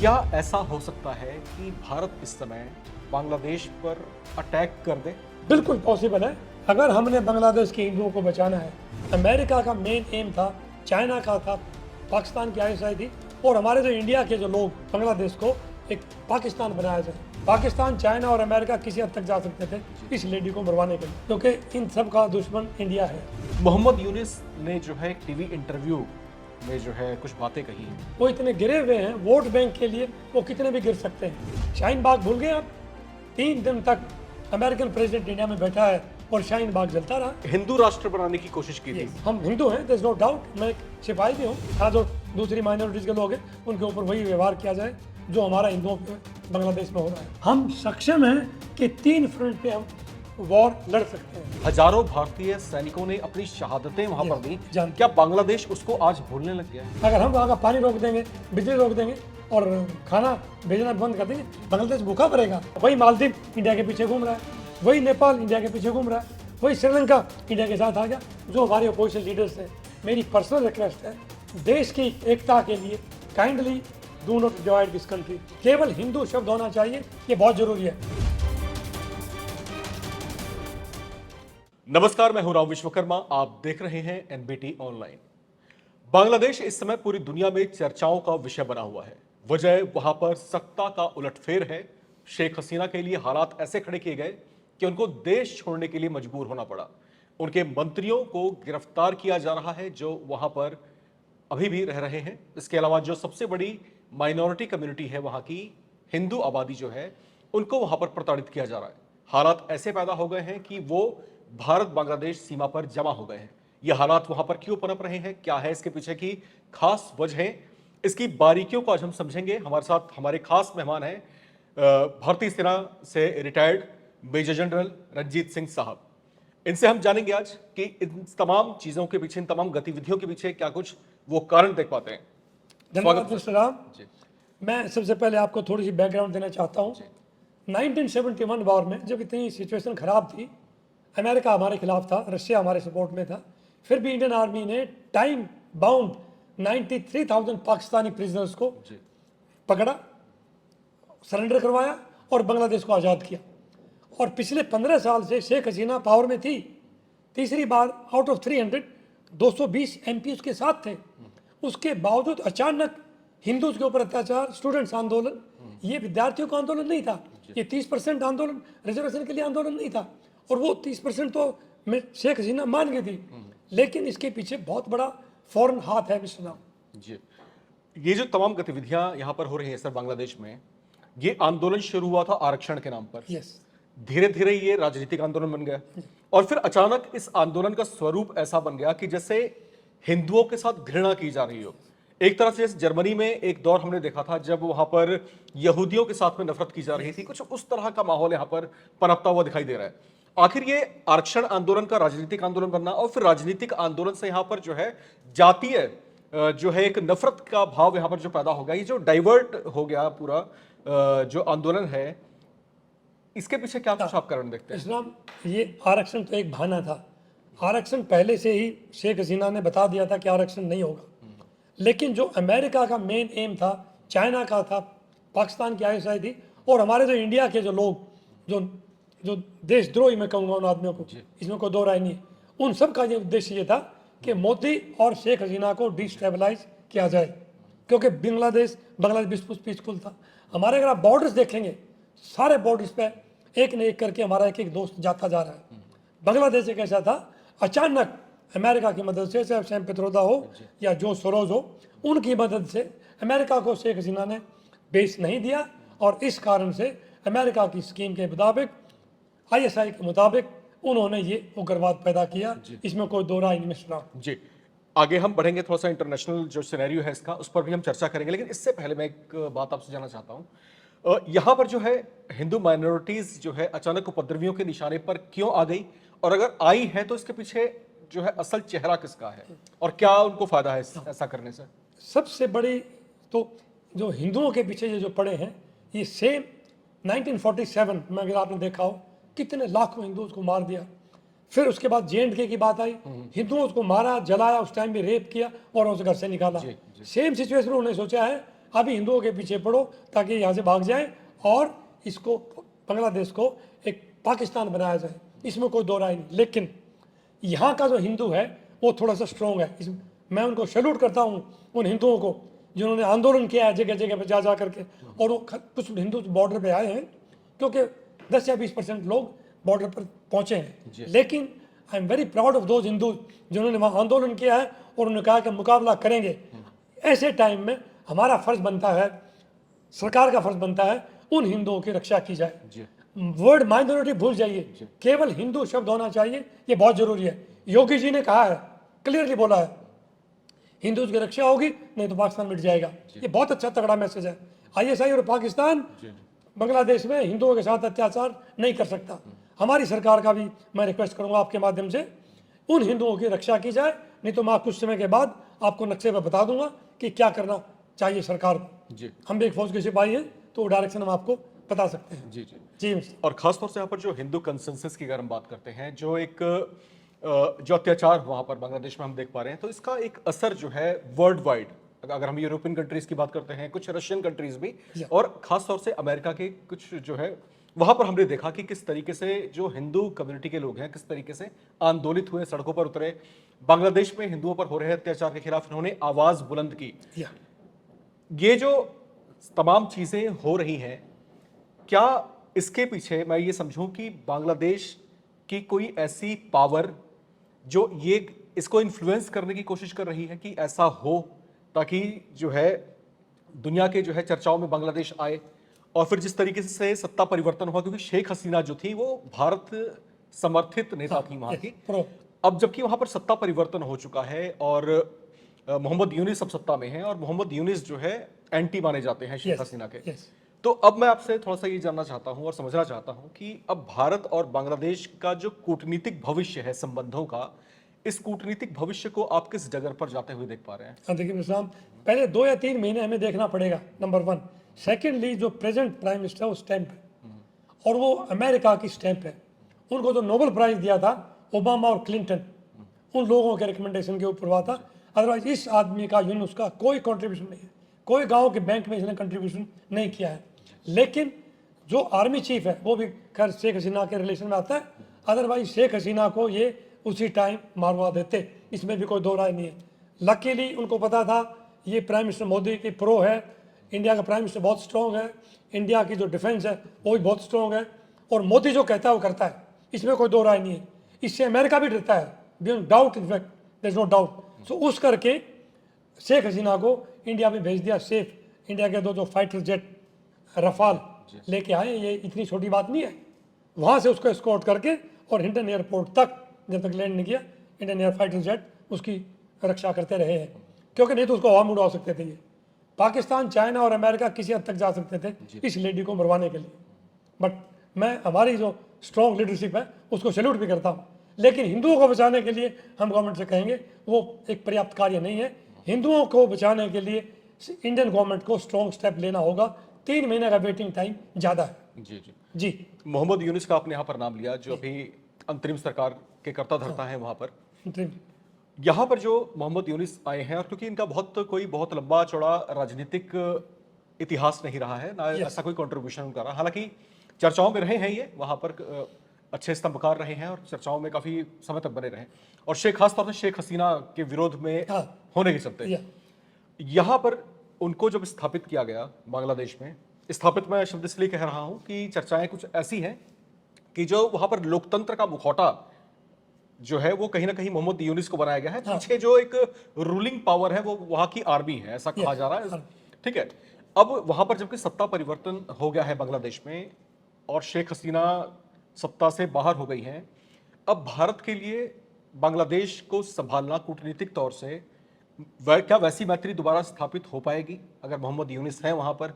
क्या ऐसा हो सकता है कि भारत इस समय बांग्लादेश पर अटैक कर दे? बिल्कुल पॉसिबल है। अगर हमने बांग्लादेश के हिंदुओं को बचाना है, अमेरिका का मेन एम था, चाइना का था, पाकिस्तान की आईएसआई थी, और हमारे जो इंडिया के जो लोग बांग्लादेश को एक पाकिस्तान बनाया जाए। पाकिस्तान, चाइना और अमेरिका किसी हद तक जा सकते थे इस लेडी को मरवाने के लिए, क्योंकि इन सब का दुश्मन इंडिया है। मोहम्मद यूनिस ने जो है एक टीवी इंटरव्यू में जो है कुछ बातें कही हैं। वो इतने गिरे हुए हैं वोट बैंक के लिए, वो कितने भी गिर सकते हैं। शाहीन बाग भूल गए आप? 3 दिन तक अमेरिकन प्रेसिडेंट इंडिया में बैठा है और शाहीन बाग जलता रहा। हिंदू राष्ट्र बनाने की कोशिश की थी। हम हिंदू हैं, देयर इज नो डाउट। मैं एक सिपाही भी हूँ। हाँ, जो दूसरी माइनॉरिटीज के लोग हैं उनके ऊपर वही व्यवहार किया जाए जो हमारा हिंदुओं पे बांग्लादेश में हो रहा है। हम सक्षम हैं कि 3 फ्रंट पे हम वॉर लड़ सकते हैं। हजारों भारतीय सैनिकों ने अपनी शहादतें वहां पर दी। जानते। क्या बांग्लादेश उसको आज भूलने लग गया है? अगर हम वहाँ का पानी रोक देंगे, बिजली रोक देंगे और खाना भेजना बंद कर देंगे, बांग्लादेश भूखा पड़ेगा। वही मालदीव इंडिया के पीछे घूम रहा है, वही नेपाल इंडिया के पीछे घूम रहा है, वही श्रीलंका इंडिया के साथ आ गया। जो हमारे अपोजिशन लीडर्स हैं, मेरी पर्सनल रिक्वेस्ट है, देश की एकता के लिए kindly do not divide this country. केवल हिंदू शब्द होना चाहिए, ये बहुत जरूरी है। नमस्कार, मैं हूं राव विश्वकर्मा। आप देख रहे हैं एनबीटी ऑनलाइन। बांग्लादेश इस समय पूरी दुनिया में चर्चाओं का विषय बना हुआ है। वजह वहां पर सत्ता का उलटफेर है। शेख हसीना के लिए हालात ऐसे खड़े किए गए कि उनको देश छोड़ने के लिए मजबूर होना पड़ा। उनके मंत्रियों को गिरफ्तार किया जा रहा है जो वहां पर अभी भी रह रहे हैं। इसके अलावा जो सबसे बड़ी माइनॉरिटी कम्युनिटी है, वहां की हिंदू आबादी जो है, उनको वहां पर प्रताड़ित किया जा रहा है। हालात ऐसे पैदा हो गए हैं कि वो भारत बांग्लादेश सीमा पर जमा हो गए हैं। ये हालात वहां पर क्यों पनप रहे हैं, क्या है इसके पीछे की खास वजह, इसकी बारीकियों को आज हम समझेंगे। हमारे साथ हमारे खास मेहमान हैं भारतीय सेना से retired major general Ranjit Singh sahab. इनसे हम जानेंगे आज कि इन तमाम चीजों के पीछे, इन तमाम गतिविधियों के पीछे क्या कुछ वो कारण देख पाते हैं। धन्यवाद मिस्टर राम। जी। मैं सबसे पहले आपको थोड़ी सी बैकग्राउंड देना चाहता हूँ। 1971 वॉर में जब इतनी सिचुएशन खराब थी, अमेरिका हमारे खिलाफ था, रशिया हमारे सपोर्ट में था, फिर भी इंडियन आर्मी ने टाइम बाउंड 93,000 पाकिस्तानी प्रिजनर्स को पकड़ा, सरेंडर करवाया और बांग्लादेश को आज़ाद किया। और पिछले 15 साल से शेख हसीना पावर में थी। तीसरी बार आउट ऑफ 300 220 एमपी उसके साथ थे। उसके बावजूद अचानक हिंदूज के ऊपर अत्याचार, स्टूडेंट्स आंदोलन, ये विद्यार्थियों का आंदोलन नहीं था, ये 30% आंदोलन रिजर्वेशन के लिए आंदोलन नहीं था। और वो 30% तो शेख हसीना मान गई थी, लेकिन इसके पीछे बहुत बड़ा फॉरेन हाथ है मिस्टर राम। जी, ये जो तमाम गतिविधियां यहां पर हो रही हैं सर बांग्लादेश में, ये आंदोलन शुरू हुआ था आरक्षण के नाम पर। यस। धीरे धीरे ये राजनीतिक आंदोलन बन गया और फिर अचानक इस आंदोलन का स्वरूप ऐसा बन गया कि जैसे हिंदुओं के साथ घृणा की जा रही हो। एक तरह से जर्मनी में एक दौर हमने देखा था जब वहां पर यहूदियों के साथ में नफरत की जा रही थी। कुछ उस तरह का माहौल यहां पर पनपता हुआ दिखाई दे रहा है। आखिर ये आरक्षण आंदोलन का राजनीतिक आंदोलन बनना और फिर राजनीतिक आंदोलन से यहां पर जो है जातीय जो है एक नफरत का भाव यहां पर जो पैदा हो गया, ये जो डाइवर्ट हो गया पूरा जो आंदोलन है, इसके पीछे क्या कुछ आप कारण देखते हैं? इस्लाम, ये आरक्षण तो एक बहाना था। आरक्षण पहले से ही शेख हसीना ने बता दिया था कि आरक्षण नहीं होगा। लेकिन जो अमेरिका का मेन एम था, चाइना का था, पाकिस्तान की आईएसआई थी, और हमारे जो इंडिया के जो लोग जो देशद्रोही मैं कहूँगा उन आदमियों को, इसमें कोई दो राय नहीं है, उन सब का ये उद्देश्य ये था कि मोदी और शेख हसीना को डिस्टेबलाइज किया जाए, क्योंकि बांग्लादेश पीसफुल था। हमारे अगर आप बॉर्डर्स देखेंगे, सारे बॉर्डर्स पे एक न एक करके हमारा एक एक दोस्त जाता जा रहा है। बांग्लादेश एक ऐसा था, अचानक अमेरिका की मदद से, चाहे सैम पित्रोदा हो या जो सोरोज हो, उनकी मदद से अमेरिका को शेख हसीना ने बेस नहीं दिया, और इस कारण से अमेरिका की स्कीम के मुताबिक, आईएसआई के मुताबिक उन्होंने ये उग्रवाद पैदा किया। इसमें कोई दो राय नहीं मिस्टर राम। जी, आगे हम बढ़ेंगे, थोड़ा सा इंटरनेशनल जो सिनेरियो है इसका, उस पर भी हम चर्चा करेंगे। लेकिन इससे पहले मैं एक बात आपसे जानना चाहता हूँ, यहाँ पर जो है हिंदू माइनॉरिटीज जो है अचानक उपद्रवियों के निशाने पर क्यों आ गई, और अगर आई है तो इसके पीछे जो है असल चेहरा किसका है और क्या उनको फायदा है ऐसा करने से? सबसे बड़ी तो जो हिंदुओं के पीछे ये जो पड़े हैं, ये सेम 1947 में अगर आपने देखा हो, कितने लाखों हिंदुओं को मार दिया। फिर उसके बाद JNK की बात आई, हिंदुओं को मारा, जलाया, उस टाइम भी रेप किया और उस घर से निकाला। सेम सिचुएशन उन्होंने सोचा है अभी हिंदुओं के पीछे पड़ो ताकि यहाँ से भाग जाए और इसको बांग्लादेश को एक पाकिस्तान बनाया जाए, इसमें कोई दो राय नहीं। लेकिन यहाँ का जो हिंदू है वो थोड़ा सा स्ट्रॉन्ग है। मैं उनको सैल्यूट करता हूँ उन हिंदुओं को जिन्होंने आंदोलन किया है जगह जगह पे जा करके, और वो कुछ हिंदू बॉर्डर पे आए हैं क्योंकि 10 या 20% लोग बॉर्डर पर पहुंचे हैं। लेकिन I am very proud of those Hindu जिन्होंने वहाँ आंदोलन किया है और उन्होंने कहा कि मुकाबला करेंगे। ऐसे टाइम में हमारा फर्ज बनता है, सरकार का फर्ज बनता है उन हिंदुओं की रक्षा की जाए। वर्ड माइनॉरिटी भूल जाइए, केवल हिंदू शब्द होना चाहिए, ये बहुत जरूरी है। योगी जी ने कहा है, क्लियरली बोला है, हिंदू की रक्षा होगी नहीं तो पाकिस्तान मिट जाएगा। ये बहुत अच्छा तगड़ा मैसेज है। आईएसआई और पाकिस्तान बांग्लादेश में हिंदुओं के साथ अत्याचार नहीं कर सकता। हमारी सरकार का भी मैं रिक्वेस्ट करूंगा आपके माध्यम से उन हिंदुओं की रक्षा की जाए, नहीं तो मैं कुछ समय के बाद आपको नक्शे पर बता दूंगा कि क्या करना चाहिए सरकार को। हम भी एक फौज के सिपाही हैं तो डायरेक्शन हम आपको बता सकते हैं। जी जी जी मिस्टर। और खासतौर से यहाँ पर जो हिंदू कंसेंसस की अगर हम बात करते हैं, जो एक जो अत्याचार वहाँ पर बांग्लादेश में हम देख पा रहे हैं, तो इसका एक असर जो है वर्ल्ड वाइड, अगर हम यूरोपियन कंट्रीज की बात करते हैं, कुछ रशियन कंट्रीज भी, और खासतौर से अमेरिका के कुछ जो है वहाँ पर हमने देखा कि किस तरीके से जो हिंदू कम्युनिटी के लोग हैं किस तरीके से आंदोलित हुए, सड़कों पर उतरे, बांग्लादेश में हिंदुओं पर हो रहे अत्याचार के खिलाफ इन्होंने आवाज बुलंद की। ये जो तमाम चीजें हो रही हैं, क्या इसके पीछे मैं ये समझूं कि बांग्लादेश की कोई ऐसी पावर जो ये इसको इन्फ्लुएंस करने की कोशिश कर रही है कि ऐसा हो, ताकि जो है दुनिया के जो है चर्चाओं में बांग्लादेश आए, और फिर जिस तरीके से सत्ता परिवर्तन हुआ, क्योंकि शेख हसीना जो थी वो भारत समर्थित नेता थी वहां की, अब जबकि वहां पर सत्ता परिवर्तन हो चुका है और मोहम्मद यूनिस अब सत्ता में है, और मोहम्मद यूनिस जो है एंटी माने जाते हैं शेख हसीना के। तो अब मैं आपसे थोड़ा सा ये जानना चाहता हूं और समझना चाहता हूं कि अब भारत और बांग्लादेश का जो कूटनीतिक भविष्य है संबंधों का, इस कूटनीतिक भविष्य को आप किस जगह पर जाते हुए देख पा रहे हैं? देखिए मिस्टर, पहले 2 या 3 महीने हमें देखना पड़ेगा, नंबर 1। सेकेंडली, जो प्रेजेंट प्राइम मिनिस्टर वो स्टैंप है और वो अमेरिका की स्टैंप है। उनको जो नोबेल प्राइज दिया था ओबामा और क्लिंटन, उन लोगों के रिकमेंडेशन के ऊपर हुआ था। अदरवाइज इस आदमी का यूनुस का कोई कंट्रीब्यूशन नहीं है, कोई गांव के बैंक में इसने कंट्रीब्यूशन नहीं किया है। लेकिन जो आर्मी चीफ है वो भी खैर शेख हसीना के रिलेशन में आता है, अदरवाइज शेख हसीना को ये उसी टाइम मारवा देते, इसमें भी कोई दो राय नहीं है। लकीली उनको पता था ये प्राइम मिनिस्टर मोदी की प्रो है, इंडिया का प्राइम मिनिस्टर बहुत स्ट्रॉन्ग है, इंडिया की जो डिफेंस है वो भी बहुत स्ट्रॉन्ग है, और मोदी जो कहता है वो करता है, इसमें कोई दो राय नहीं है। इससे अमेरिका भी डरता है, beyond doubt, in fact there is no doubt. So उस करके शेख हसीना को इंडिया में भेज दिया सेफ। इंडिया के दो जो फाइटर जेट रफाल लेके आए, ये इतनी छोटी बात नहीं है। वहाँ से उसको एस्कॉर्ट करके और हिंडन एयरपोर्ट तक जब तक लैंड नहीं किया, इंडियन एयर फाइटर जेट उसकी रक्षा करते रहे हैं, क्योंकि नहीं तो उसको हवा में उड़ा सकते थे। ये पाकिस्तान, चाइना और अमेरिका किसी हद तक जा सकते थे इस लेडी को मरवाने के लिए, बट मैं हमारी जो स्ट्रॉन्ग लीडरशिप है उसको सैल्यूट भी करता हूँ। लेकिन हिंदुओं को बचाने के लिए हम गवर्नमेंट से कहेंगे वो एक पर्याप्त कार्य नहीं है। हिंदुओं को बचाने के लिए इंडियन गवर्नमेंट को स्ट्रॉन्ग स्टेप लेना होगा। 3 महीने का वेटिंग टाइम ज़्यादा है। जी जी जी। मोहम्मद यूनिस का आपने यहाँ पर नाम लिया, जो अभी अंतरिम सरकार के कर्ता धर्ता है वहाँ पर। यहाँ पर जो मोहम्मद यूनिस आए हैं, और क्योंकि इनका बहुत लंबा चौड़ा राजनीतिक इतिहास नहीं रहा है ना, ऐसा कोई कंट्रीब्यूशन उनका रहा, हालांकि चर्चाओं में रहे हैं, ये वहाँ पर अच्छे स्तंभकार रहे हैं और चर्चाओं में काफी समय तक बने रहे, और खासतौर से शेख हसीना के विरोध में होने के चलते यहाँ पर उनको जब स्थापित किया गया बांग्लादेश में, स्थापित मैं शब्द इसलिए कह रहा हूं कि चर्चाएं कुछ ऐसी हैं कि जो वहां पर लोकतंत्र का मुखौटा जो है वो कहीं ना कहीं मोहम्मद यूनिस को बनाया गया है। पीछे जो एक रूलिंग पावर है वो वहां की आर्मी है, ऐसा कहा जा रहा है। ठीक है, अब वहां पर जबकि सत्ता परिवर्तन हो गया है बांग्लादेश में और शेख हसीना सत्ता से बाहर हो गई हैं, अब भारत के लिए बांग्लादेश को संभालना कूटनीतिक तौर से क्या वैसी मैत्री दोबारा स्थापित हो पाएगी अगर मोहम्मद यूनिस है वहां पर?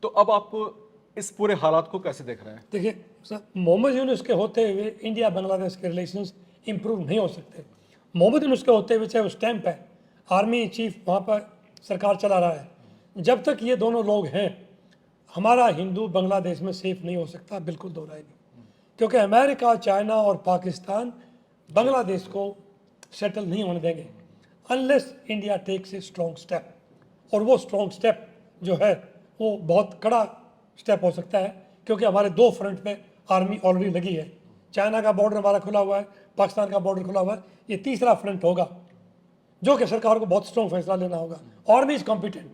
तो अब आप इस पूरे हालात को कैसे देख रहे हैं? देखिए सर, मोहम्मद यूनिस के होते हुए इंडिया बांग्लादेश के रिलेशंस इंप्रूव नहीं हो सकते। मोहम्मद यूनिस के होते हुए चाहे वो स्टैंप है, आर्मी चीफ वहाँ पर सरकार चला रहा है, जब तक ये दोनों लोग हैं हमारा हिंदू बांग्लादेश में सेफ नहीं हो सकता, बिल्कुल दो राय नहीं। क्योंकि अमेरिका, चाइना और पाकिस्तान बांग्लादेश को सेटल नहीं होने देंगे unless India takes a strong step. और वो स्ट्रॉन्ग स्टेप जो है वो बहुत कड़ा स्टेप हो सकता है, क्योंकि हमारे दो फ्रंट पे आर्मी ऑलरेडी लगी है। चाइना का बॉर्डर हमारा खुला हुआ है, पाकिस्तान का बॉर्डर खुला हुआ है, ये तीसरा फ्रंट होगा जो कि सरकार को बहुत स्ट्रॉन्ग फैसला लेना होगा। Army is competent,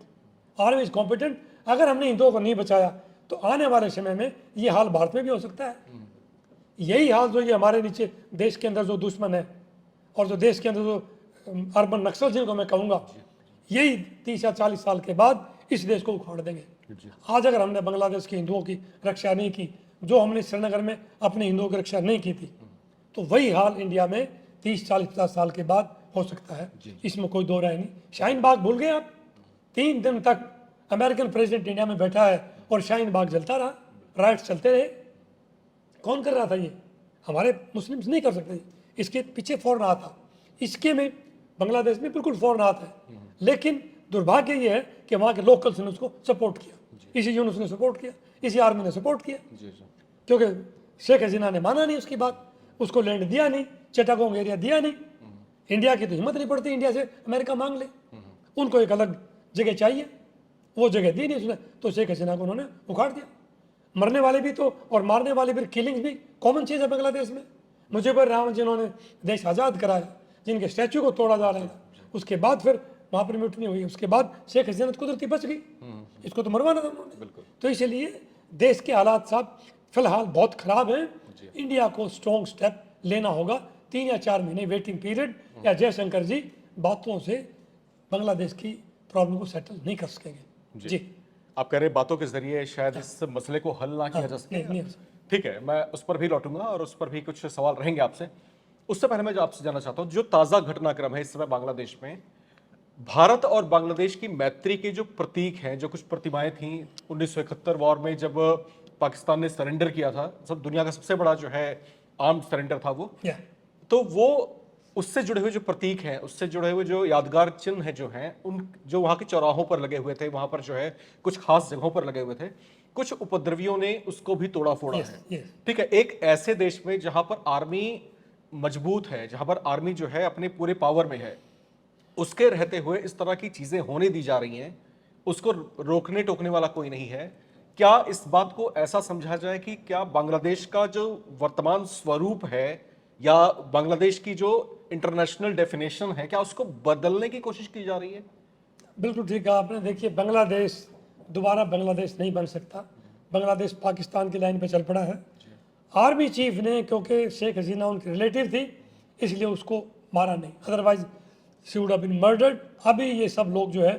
army is competent. अगर हमने हिंदुओं को नहीं बचाया तो आने वाले समय में ये हाल भारत में भी हो सकता है। यही हाल जो ये हमारे नीचे देश के अंदर जो दुश्मन है और जो देश के अंदर जो अर्बन नक्सल जिनको मैं कहूँगा, यही 30 या 40 साल के बाद इस देश को उखाड़ देंगे। आज अगर हमने बांग्लादेश के हिंदुओं की रक्षा नहीं की, जो हमने श्रीनगर में अपने हिंदुओं की रक्षा नहीं की थी, तो वही हाल इंडिया में 30, 40, 50 साल के बाद हो सकता है। इसमें कोई दो राय नहीं। शाहीन बाग भूल गए आप? 3 दिन तक अमेरिकन प्रेसिडेंट इंडिया में बैठा है और शाहीन बाग जलता रहा, राइट्स चलते रहे। कौन कर रहा था ये? हमारे मुस्लिम्स नहीं कर सकते। इसके पीछे फौरन हाथ था। इसके में बांग्लादेश में बिल्कुल फौरन हाथ है, लेकिन दुर्भाग्य ये है कि वहाँ के लोकल्स ने उसको सपोर्ट किया, इसी यूनुस ने सपोर्ट किया, इसी आर्मी ने सपोर्ट किया, क्योंकि शेख हसीना ने माना नहीं उसकी बात, उसको लैंड दिया नहीं, चिटागोंग एरिया दिया नहीं। इंडिया की तो हिम्मत नहीं पड़ती इंडिया से अमेरिका मांग ले, उनको एक अलग जगह चाहिए, वो जगह दी नहीं उसने, तो शेख हसीना को उन्होंने उखाड़ दिया। मरने वाले भी तो और मारने वाले भी, किलिंग्स भी कॉमन चीज़ है बांग्लादेश में। मुजीबुर रहमान जिन्होंने देश आज़ाद कराया, जिनके स्टैचू को तोड़ा जा रहा था, उसके बाद फिर वहाँ पर म्यूटनी हुई, उसके बाद शेख हसीना कुदरती बच गई, इसको तो मरवाना था उन्होंने। तो इसलिए देश के हालात साहब फिलहाल बहुत ख़राब हैं। इंडिया को स्ट्रॉन्ग स्टेप लेना होगा। 3 या 4 महीने वेटिंग पीरियड या जयशंकर जी बातों से बांग्लादेश की प्रॉब्लम को सेटल नहीं कर सकेंगे। जी आप कह रहे हैं बातों के जरिए शायद इस मसले को हल ना किया जा सके। नहीं ठीक है, मैं उस पर भी लौटूंगा और उस पर भी कुछ सवाल रहेंगे आपसे। उससे पहले मैं जो आपसे जानना चाहता हूँ, जो ताज़ा घटनाक्रम है इस समय बांग्लादेश में, भारत और बांग्लादेश की मैत्री के जो प्रतीक हैं, जो कुछ प्रतिमाएं थी 1971 वॉर में जब पाकिस्तान ने सरेंडर किया था, सब दुनिया का सबसे बड़ा जो है आर्म्ड सरेंडर था वो, तो वो उससे जुड़े हुए जो प्रतीक हैं, उससे जुड़े हुए जो यादगार चिन्ह हैं जो हैं, उन जो वहाँ के चौराहों पर लगे हुए थे, वहाँ पर जो है कुछ खास जगहों पर लगे हुए थे, कुछ उपद्रवियों ने उसको भी तोड़ा फोड़ा है। ठीक है, एक ऐसे देश में जहाँ पर आर्मी मजबूत है, जहाँ पर आर्मी जो है अपने पूरे पावर में है, उसके रहते हुए इस तरह की चीजें होने दी जा रही हैं, उसको रोकने टोकने वाला कोई नहीं है। क्या इस बात को ऐसा समझा जाए कि क्या बांग्लादेश का जो वर्तमान स्वरूप है या बांग्लादेश की जो इंटरनेशनल डेफिनेशन है, क्या उसको बदलने की कोशिश की जा रही है? बिल्कुल ठीक है आपने। देखिए, बांग्लादेश दोबारा बांग्लादेश नहीं बन सकता। बांग्लादेश पाकिस्तान की लाइन पे चल पड़ा है। आर्मी चीफ ने, क्योंकि शेख हसीना उनकी रिलेटिव थी, इसलिए उसको मारा नहीं, otherwise she would have been murdered. अभी ये सब लोग जो है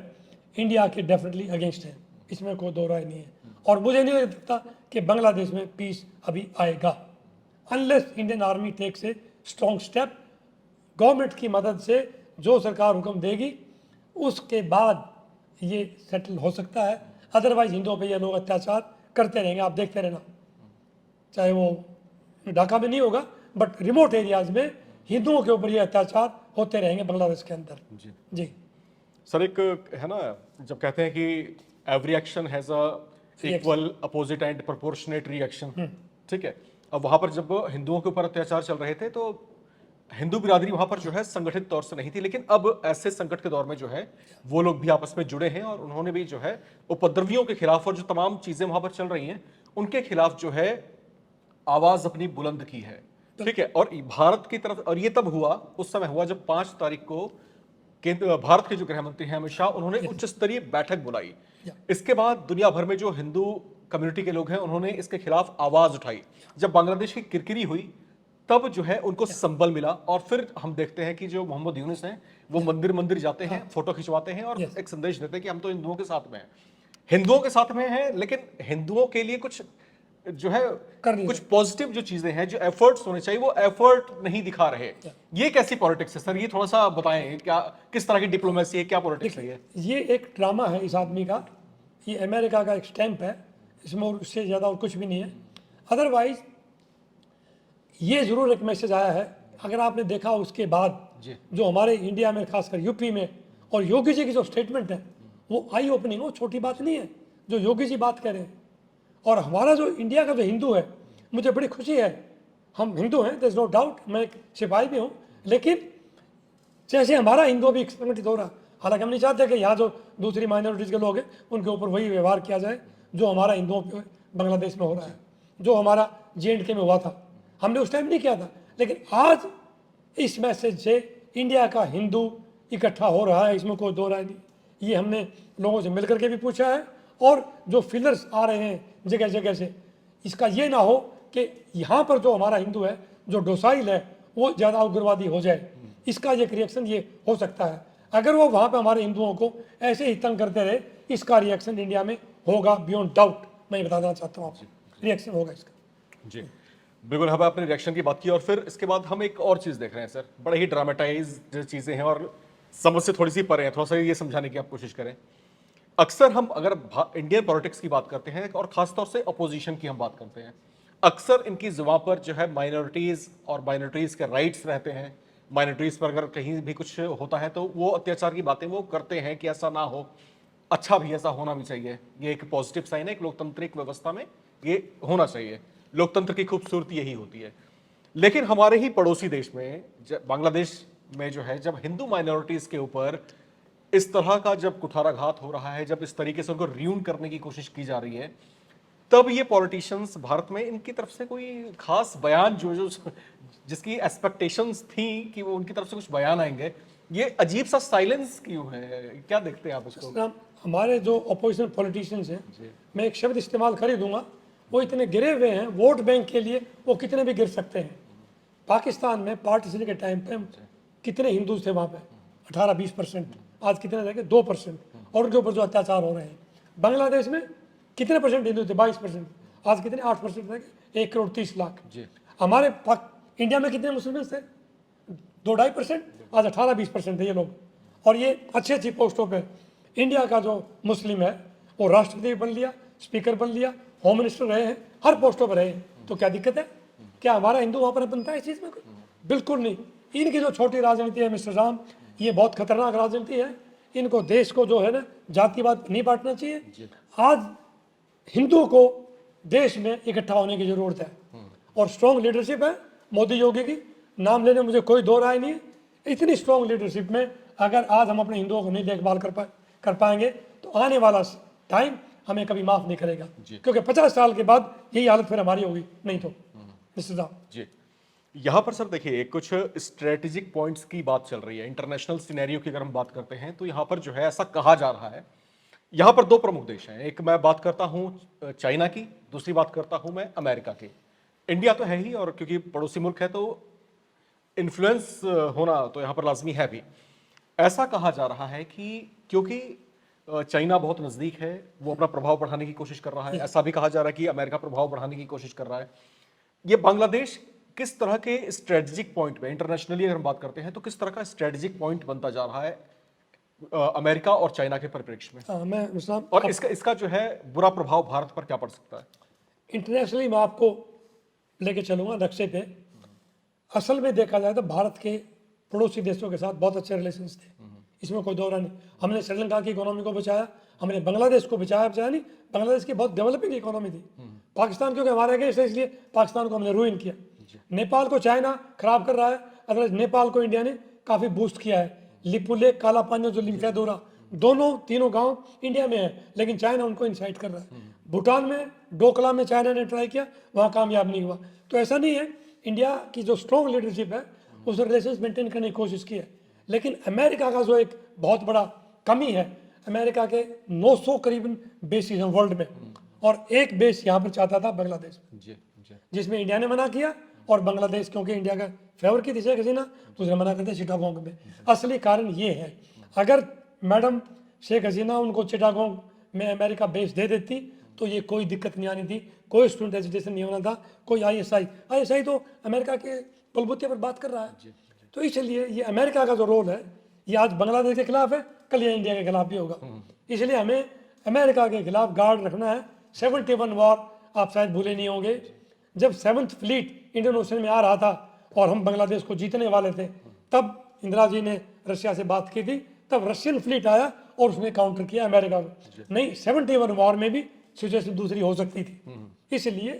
इंडिया के डेफिनेटली अगेंस्ट हैं, इसमें कोई दो राय नहीं है। और मुझे नहीं लगता कि बांग्लादेश में पीस अभी आएगा unless Indian army takes a strong step. Government की मदद से जो सरकार हुक्म देगी उसके बाद ये सेटल हो सकता है। अदरवाइज हिंदुओं पे ये लोग अत्याचार करते रहेंगे, आप देखते रहना। चाहे वो ढाका में नहीं होगा, बट रिमोट एरियाज में हिंदुओं के ऊपर ये अत्याचार होते रहेंगे बांग्लादेश के अंदर। जी सर, एक है ना, जब कहते हैं कि every action has a equal opposite and proportionate reaction, ठीक है। अब वहां पर जब हिंदुओं के ऊपर अत्याचार चल रहे थे तो हिंदू बिरादरी वहां पर जो है संगठित तौर से नहीं थी, लेकिन अब ऐसे संकट के दौर में जो है वो लोग भी आपस में जुड़े हैं और उन्होंने भी जो है उपद्रवियों के खिलाफ और जो तमाम चीजें वहां पर चल रही हैं उनके खिलाफ जो है आवाज अपनी बुलंद की है। ठीक है, और भारत की तरफ, और ये तब हुआ, उस समय हुआ जब 5 तारीख को केंद्र भारत के जो गृह मंत्री हैं अमित शाह, उन्होंने उच्च स्तरीय बैठक बुलाई। इसके बाद दुनिया भर में जो हिंदू कम्युनिटी के लोग हैं उन्होंने इसके खिलाफ आवाज उठाई। जब बांग्लादेश की किरकिरी हुई तब जो है उनको संबल मिला और फिर हम देखते हैं कि जो मोहम्मद यूनुस हैं वो मंदिर मंदिर जाते हैं, फोटो खिंचवाते हैं और एक संदेश देते हैं कि हम तो हिंदुओं के साथ में हैं, हिंदुओं के साथ में हैं, लेकिन हिंदुओं के लिए कुछ जो है कुछ पॉजिटिव जो चीजें हैं, जो एफर्ट्स होने चाहिए, वो एफर्ट नहीं दिखा रहे। ये कैसी पॉलिटिक्स है सर? ये थोड़ा सा बताएं, क्या किस तरह की डिप्लोमेसी है, क्या पॉलिटिक्स है ये एक ड्रामा है इस आदमी का। ये अमेरिका का एक स्टैंप है, इसमें और उससे ज़्यादा और कुछ भी नहीं है। अदरवाइज ये ज़रूर एक मैसेज आया है, अगर आपने देखा उसके बाद जो हमारे इंडिया में खासकर यूपी में और योगी जी की जो स्टेटमेंट है वो आई ओपनिंग, वो छोटी बात नहीं है जो योगी जी बात कर रहे हैं। और हमारा जो इंडिया का जो हिंदू है, मुझे बड़ी खुशी है, हम हिंदू हैं, देयर इज नो डाउट, मैं एक सिपाही भी हूँ, लेकिन जैसे हमारा हिंदू भी संगठित हो रहा, हालांकि हम नहीं चाहते कि यहाँ जो दूसरी माइनॉरिटीज़ के लोग हैं उनके ऊपर वही व्यवहार किया जाए जो हमारा हिंदुओं पे बांग्लादेश में हो रहा है, जो हमारा JNK में हुआ था। हमने उस टाइम नहीं किया था, लेकिन आज इस मैसेज से इंडिया का हिंदू इकट्ठा हो रहा है, इसमें कोई दो राय नहीं। ये हमने लोगों से मिलकर के भी पूछा है, और जो फिलर्स आ रहे हैं जगह जगह से, इसका ये ना हो कि यहाँ पर जो हमारा हिंदू है जो डोसाइल है वो ज़्यादा उग्रवादी हो जाए, इसका एक रिएक्शन ये हो सकता है। अगर वो वहाँ पे हमारे हिंदुओं को ऐसे ही तंग करते रहे, इसका रिएक्शन इंडिया में होगा बियॉन्ड डाउट। मैं बता देना चाहता हूँ आपसे, रिएक्शन होगा इसका। जी बिल्कुल, हम आपने रिएक्शन की बात की और फिर इसके बाद हम एक और चीज़ देख रहे हैं सर, बड़े ही ड्रामेटाइज चीज़ें हैं और समझ से थोड़ी सी परे हैं, थोड़ा सा ये समझाने की आप कोशिश करें। अक्सर हम अगर इंडियन पॉलिटिक्स की बात करते हैं और खासतौर से अपोजिशन की हम बात करते हैं, अक्सर इनकी जुबान पर जो है माइनॉरिटीज़ और माइनॉरिटीज़ के राइट्स रहते हैं। माइनॉरिटीज़ पर अगर कहीं भी कुछ होता है तो वो अत्याचार की बातें वो करते हैं कि ऐसा ना हो, अच्छा भी ऐसा होना भी चाहिए। ये एक पॉजिटिव साइन है, एक लोकतांत्रिक व्यवस्था में ये होना चाहिए। लोकतंत्र की खूबसूरती यही होती है। लेकिन हमारे ही पड़ोसी देश में बांग्लादेश में जो है, जब हिंदू माइनॉरिटीज़ के ऊपर इस तरह का जब कुठाराघात हो रहा है, जब इस तरीके से उनको रियून करने की कोशिश की जा रही है, तब ये पॉलिटिशियंस भारत में इनकी तरफ से कोई खास बयान जो जिसकी एक्सपेक्टेशंस थी कि वो उनकी तरफ से कुछ बयान आएंगे, ये अजीब सा साइलेंस क्यों है? क्या देखते हैं आप इसको? हमारे जो अपोजिशन पॉलिटिशियंस हैं, मैं एक शब्द इस्तेमाल कर ही दूंगा, वो इतने गिरे हुए हैं वोट बैंक के लिए, वो कितने भी गिर सकते हैं। पाकिस्तान में पार्टीशन के टाइम पे कितने हिंदू थे वहाँ पे? 18-20%। आज कितने रह गए? 2%। और उनके ऊपर जो अत्याचार हो रहे हैं। बांग्लादेश में कितने परसेंट हिंदू थे? 22%। आज कितने? 8% रह गए। 1,30,00,000। हमारे इंडिया में कितने मुस्लिम थे? 2-2.5%। आज 18-20% है ये लोग, और ये अच्छी अच्छी पोस्टों पे। इंडिया का जो मुस्लिम है वो राष्ट्रपति बन लिया, स्पीकर बन लिया, होम मिनिस्टर रहे हैं, हर पोस्टों पर रहे हैं। तो क्या दिक्कत है? क्या हमारा हिंदू वहाँ पर बनता है इस चीज़ में? बिल्कुल नहीं। इनकी जो छोटी राजनीति है मिस्टर राम, ये बहुत खतरनाक राजनीति है। इनको देश को जो है ना जातिवाद नहीं बांटना चाहिए। आज हिंदुओं को देश में इकट्ठा होने की जरूरत है, और स्ट्रॉन्ग लीडरशिप है मोदी योगी की, नाम लेने मुझे कोई दो राय नहीं है। इतनी स्ट्रॉन्ग लीडरशिप में अगर आज हम अपने हिंदुओं को नहीं देखभाल कर पाएंगे तो आने वाला टाइम हमें कभी माफ नहीं करेगा, क्योंकि 50 साल के बाद यही हालत फिर हमारी होगी। नहीं तो मिस्टर राम जी, यहाँ पर सर देखिए, कुछ स्ट्रेटेजिक पॉइंट्स की बात चल रही है। इंटरनेशनल सिनेरियो की अगर हम बात करते हैं तो यहाँ पर जो है ऐसा कहा जा रहा है, यहाँ पर दो प्रमुख देश हैं। एक मैं बात करता हूँ चाइना की, दूसरी बात करता हूँ मैं अमेरिका की। इंडिया तो है ही, और क्योंकि पड़ोसी मुल्क है तो इन्फ्लुएंस होना तो यहाँ पर लाजमी है भी। ऐसा कहा जा रहा है कि क्योंकि चाइना बहुत नज़दीक है, वो अपना प्रभाव बढ़ाने की कोशिश कर रहा है। ऐसा भी कहा जा रहा है कि अमेरिका प्रभाव बढ़ाने की कोशिश कर रहा है। ये बांग्लादेश किस तरह के स्ट्रेटेजिक पॉइंट पे, इंटरनेशनली अगर हम बात करते हैं तो किस तरह का स्ट्रेटेजिक पॉइंट बनता जा रहा है अमेरिका और चाइना के परिप्रेक्ष्य में? और इसका जो है बुरा प्रभाव भारत पर क्या पड़ सकता है? इंटरनेशनली मैं आपको लेके चलूंगा नक्शे पे। असल में देखा जाए तो भारत के पड़ोसी देशों के साथ बहुत अच्छे रिलेशंस थे, इसमें कोई दौरा नहीं। हमने श्रीलंका की इकोनॉमी को बचाया, हमने बांग्लादेश को बचाया नहीं। बांग्लादेश की बहुत डेवलपिंग इकोनॉमी थी। पाकिस्तान क्योंकि हमारे अगेंस्ट है, इसलिए पाकिस्तान को हमने रूइन किया। नेपाल को चाइना खराब कर रहा है, अगर नेपाल को इंडिया ने काफ़ी बूस्ट किया है। लिपुलेख, काला पानी, जो लिम्फेदोरा, दोनों तीनों गांव इंडिया में है, लेकिन चाइना उनको इंसाइट कर रहा है। भूटान में, डोकला में चाइना ने ट्राई किया, वहाँ कामयाब नहीं हुआ। तो ऐसा नहीं है, इंडिया की जो स्ट्रॉन्ग लीडरशिप है उस रिलेशन मेंटेन करने की कोशिश की है। लेकिन अमेरिका का जो एक बहुत बड़ा कमी है, अमेरिका के 900 करीबन बेसिस हैं वर्ल्ड में, और एक बेस यहाँ पर चाहता था बांग्लादेश में, जिसमें इंडिया ने मना किया। और बांग्लादेश क्योंकि इंडिया का फेवर की थी शेख हसीना, तो उसने मना करते चिटागोंग में। असली कारण ये है, अगर मैडम शेख हसीना उनको चिटागोंग में अमेरिका बेस दे देती तो ये कोई दिक्कत नहीं आनी थी, कोई स्टूडेंट एजुकेशन नहीं होना था, कोई ISI तो अमेरिका के बलबूते पर बात कर रहा है। तो इसलिए ये अमेरिका का जो रोल है, ये आज बांग्लादेश के खिलाफ है, कल ये इंडिया के खिलाफ भी होगा। इसलिए हमें अमेरिका के खिलाफ गार्ड रखना है। 71 वॉर आप शायद भूले नहीं होंगे, जब 7th फ्लीट इंडियन ओशन में आ रहा था और हम बांग्लादेश को जीतने वाले थे, तब इंदिरा जी ने रशिया से बात की थी, तब रशियन फ्लीट आया और उसने काउंटर किया अमेरिका को। नहीं, 71 वॉर में भी सिचुएशन दूसरी हो सकती थी। इसलिए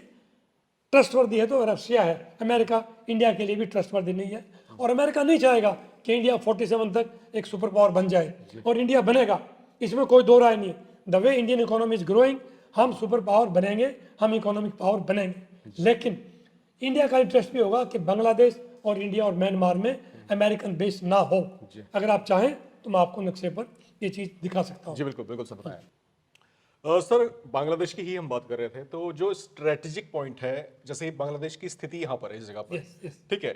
ट्रस्टवर्दी है तो रशिया है, अमेरिका इंडिया के लिए भी ट्रस्टवर्दी नहीं है। और अमेरिका नहीं चाहेगा कि इंडिया 47 तक एक सुपर पावर बन जाए, और इंडिया बनेगा, इसमें कोई दो राय नहीं है। The way Indian economy is growing, हम सुपर पावर बनेंगे, हम इकोनॉमिक पावर बनेंगे। लेकिन इंडिया का इंटरेस्ट भी होगा कि बांग्लादेश और इंडिया और म्यांमार में अमेरिकन बेस ना हो। अगर आप चाहें तो मैं आपको नक्शे पर ये चीज दिखा सकता हूँ। जी बिल्कुल बिल्कुल सर बताएं। सर बांग्लादेश की ही हम बात कर रहे थे, तो जो स्ट्रेटेजिक पॉइंट है, जैसे बांग्लादेश की स्थिति यहाँ पर है इस जगह पर, Yes, yes. ठीक है,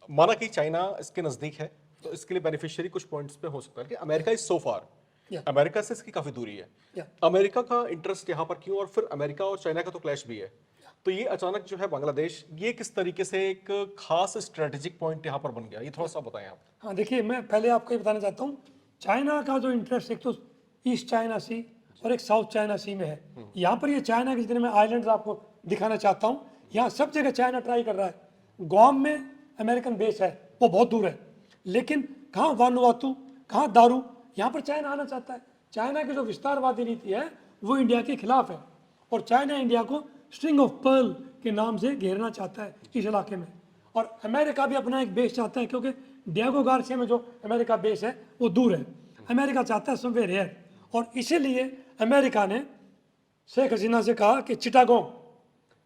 माना कि चाइना इसके नजदीक है, तो इसके लिए बेनिफिशियरी कुछ पॉइंट्स पे हो सकता है कि America is so far, Yeah. America से इसकी काफी दूरी है, Yeah. अमेरिका का इंटरेस्ट यहाँ पर क्यों, और फिर अमेरिका और चाइना का तो क्लैश भी है, तो ये अचानक जो है बांग्लादेश, ये किस तरीके से एक खास स्ट्रेटेजिक पॉइंट यहाँ पर बन गया, ये थोड़ा सा बताएं आप। हाँ देखिए, मैं पहले आपको ये बताना चाहता हूँ, चाइना का जो इंटरेस्ट एक तो ईस्ट चाइना सी और एक साउथ चाइना सी में है। यहाँ पर ये चाइना के जितने मैं आइलैंड्स आपको दिखाना चाहता हूँ, यहाँ सब जगह चाइना ट्राई कर रहा है। गुआम में अमेरिकन बेस है, वो बहुत दूर है, लेकिन कहाँ वानुआतू, कहाँ दारू, यहाँ पर चाइना आना चाहता है। चाइना की जो विस्तारवादी नीति है वो इंडिया के खिलाफ है, और चाइना इंडिया को स्ट्रिंग ऑफ पर्ल के नाम से घेरना चाहता है इस इलाके में। और अमेरिका भी अपना एक बेस चाहता है, क्योंकि डियागो गार्सिया में जो अमेरिका बेस है वो दूर है, अमेरिका चाहता है समवेयर हियर। और इसीलिए अमेरिका ने शेख हसीना से कहा कि चिटागोंग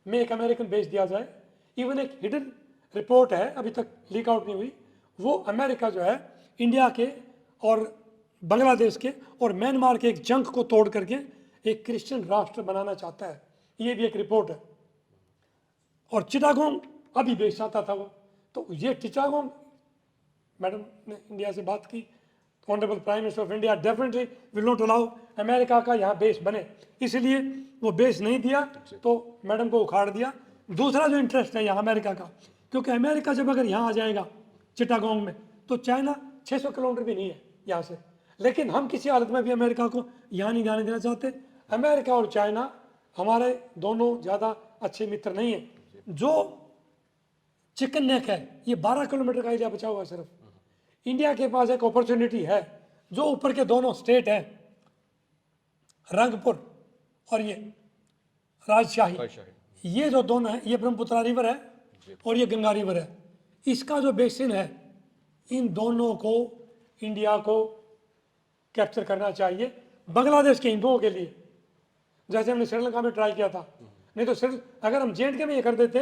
में एक अमेरिकन बेस दिया जाए। इवन एक हिडन रिपोर्ट है, अभी तक लीक आउट नहीं हुई, वो अमेरिका जो है इंडिया के और बांग्लादेश के और म्यांमार के एक जंग को तोड़ करके एक क्रिश्चियन राष्ट्र बनाना चाहता है, ये भी एक रिपोर्ट है। और चिटागोंग अभी बेच चाहता था वो, तो ये चिटागोंग, मैडम ने इंडिया से बात की, honourable prime minister of India definitely will not allow America का यहाँ बेस बने, इसलिए वो बेस नहीं दिया, तो मैडम को उखाड़ दिया। दूसरा जो इंटरेस्ट है यहाँ अमेरिका का, क्योंकि अमेरिका जब अगर यहाँ आ जाएगा चिटागोंग में, तो चाइना 600 किलोमीटर भी नहीं है यहाँ से, लेकिन हम किसी हालत में भी अमेरिका को यहाँ नहीं जाने देना चाहते। अमेरिका और चाइना हमारे दोनों ज़्यादा अच्छे मित्र नहीं हैं। जो चिकन नेक है, ये 12 किलोमीटर का एरिया बचा हुआ है सिर्फ। इंडिया के पास एक अपॉर्चुनिटी है, जो ऊपर के दोनों स्टेट हैं, रंगपुर और ये राजशाही, ये जो दोनों हैं, ये ब्रह्मपुत्रा रिवर है और ये गंगा रिवर है, इसका जो बेसिन है, इन दोनों को इंडिया को कैप्चर करना चाहिए बांग्लादेश के हिंदुओं के लिए, जैसे हमने श्रीलंका में ट्राई किया था। नहीं तो अगर हम J&K में ये कर देते,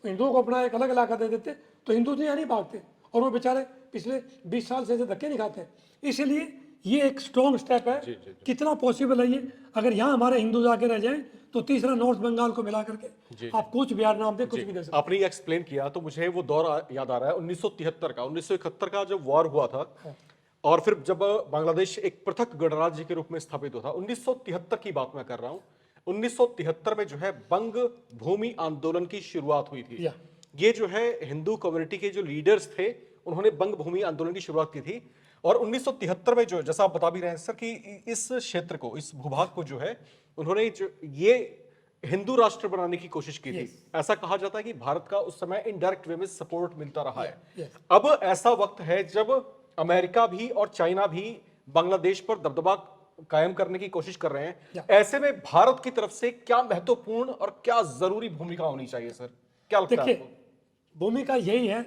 हिंदुओं को अपना एक अलग इलाका दे देते, तो हिंदू तो यहाँ नहीं भागते, और वो बेचारे पिछले 20 साल से धक्के नहीं खाते। इसलिए ये एक स्ट्रॉन्ग स्टेप है। कितना पॉसिबल है ये, अगर यहाँ हमारे हिंदू जाके रह जाएं, तो तीसरा नॉर्थ बंगाल को मिला करके आप कुछ बिहार नाम दे कुछ भी दे सकते। आपने ये एक्सप्लेन किया तो मुझे वो दौर याद आ रहा है 1973 का, 1971 का जब वॉर हुआ था, और फिर जब बांग्लादेश एक पृथक गणराज्य के रूप में स्थापित हुआ था, 1973 की बात मैं कर रहा हूँ। 1973 में जो है बंग भूमि आंदोलन की शुरुआत हुई थी। ये जो है हिंदू कम्युनिटी के जो लीडर्स थे, उन्होंने बंग भूमि आंदोलन की शुरुआत की थी। और 1973 में जो, जैसा आप बता भी रहे हैं सर, कि इस क्षेत्र को, इस भूभाग को जो है, उन्होंने जो ये हिंदू राष्ट्र बनाने की कोशिश की थी। ऐसा कहा जाता है कि भारत का उस समय इनडायरेक्ट वे में सपोर्ट मिलता रहा है। अब ऐसा वक्त है जब अमेरिका भी और चाइना भी बांग्लादेश पर दबदबा कायम करने की कोशिश कर रहे हैं। ऐसे में भारत की तरफ से क्या महत्वपूर्ण और क्या जरूरी भूमिका होनी चाहिए सर, क्या लगता है आपको? भूमिका यही है,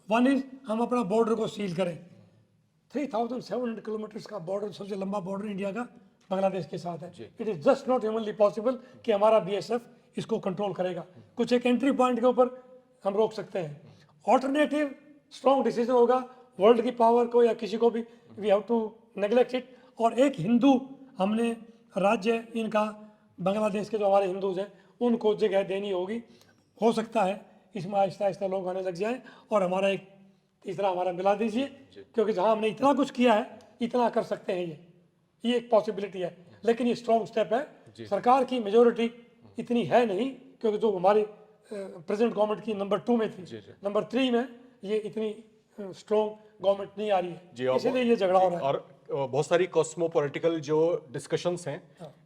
वन इज हम अपना बॉर्डर को सील करें। 3700 किलोमीटर का बॉर्डर, सबसे लंबा बॉर्डर इंडिया का बांग्लादेश के साथ है। It is just not humanly possible कि हमारा BSF इसको कंट्रोल करेगा। कुछ एक एंट्री पॉइंट के ऊपर हम रोक सकते हैं, ऑल्टरनेटिव स्ट्रॉन्ग डिसीजन होगा वर्ल्ड की पावर को या किसी को भी, we have to neglect it. और एक हिंदू हमने राज्य इनका, बांग्लादेश के जो हमारे हिंदूज हैं उनको जगह देनी होगी। हो सकता है इसमें आहिस्ता आहिस्ता लोग आने लग जाएं, और हमारा एक तीसरा हमारा मिला दीजिए, क्योंकि जहां हमने इतना कुछ किया है, इतना कर सकते हैं, ये एक पॉसिबिलिटी है। लेकिन ये स्ट्रॉन्ग स्टेप है। सरकार की मेजोरिटी इतनी है नहीं, क्योंकि जो हमारी प्रेजेंट गवर्नमेंट की नंबर 2 में थी, नंबर 3 में ये इतनी स्ट्रॉन्ग गवर्नमेंट नहीं आ रही है, इसलिए ये झगड़ा हो रहा है। और बहुत सारी कॉस्मोपॉलिटिकल जो डिस्कशंस हैं,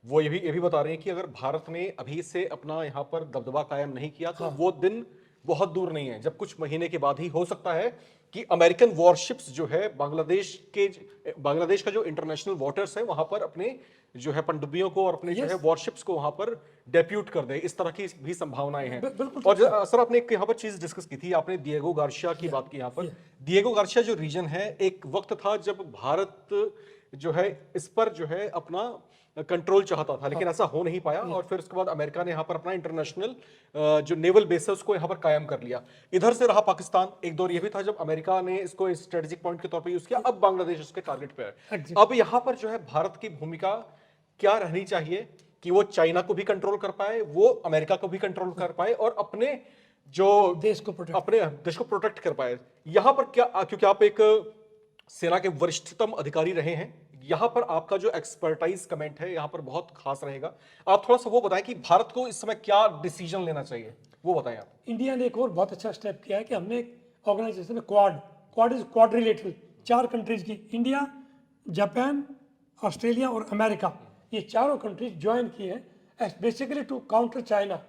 वो ये भी बता रहे हैं कि अगर भारत ने अभी से अपना यहाँ पर दबदबा कायम नहीं किया, तो वो दिन बहुत दूर नहीं है जब कुछ महीने के बाद ही हो सकता है कि अमेरिकन वॉरशिप्स जो है बांग्लादेश का जो इंटरनेशनल वाटर्स है वहां पर अपने जो है पनडुब्बियों को और अपने जो है वॉरशिप्स को वहां पर डेप्यूट कर दे, इस तरह की भी संभावनाएं हैं। बिल्कुल और सर आपने एक यहाँ पर चीज डिस्कस की थी, आपने दिएगो गार्सिया की बात की। यहाँ पर दिएगो गार्सिया जो रीजन है, एक वक्त था जब भारत जो है इस पर जो है अपना कंट्रोल चाहता था, लेकिन ऐसा हो नहीं पाया। और फिर उसके बाद अमेरिका ने यहाँ पर अपना इंटरनेशनल जो नेवल बेस है उसको यहाँ पर कायम कर लिया। इधर से रहा पाकिस्तान, एक दौर ये भी था जब अमेरिका ने इसको स्ट्रेटेजिक पॉइंट के तौर पर यूज किया। अब बांग्लादेश उसके टारगेट पे है। अब यहाँ पर जो है भारत की भूमिका क्या रहनी चाहिए कि वो चाइना को भी कंट्रोल कर पाए, वो अमेरिका को भी कंट्रोल कर पाए और अपने जो देश को प्रोटेक्ट कर पाए। यहां पर क्या, क्योंकि आप एक सेना के वरिष्ठतम अधिकारी रहे हैं, यहां पर आपका जो एक्सपर्टाइज कमेंट है यहां पर बहुत खास रहेगा। आप थोड़ा सा वो बताएं कि भारत को इस समय क्या डिसीजन लेना चाहिए, वो बताएं आप। इंडिया ने एक और बहुत अच्छा स्टेप किया है कि हमने एक ऑर्गेनाइजेशन में क्वाड इज क्वाड्रिलेटरल, 4 कंट्रीज की, इंडिया, जापान, ऑस्ट्रेलिया और अमेरिका, ये चारों कंट्रीज ज्वाइन किए हैं बेसिकली टू काउंटर चाइना।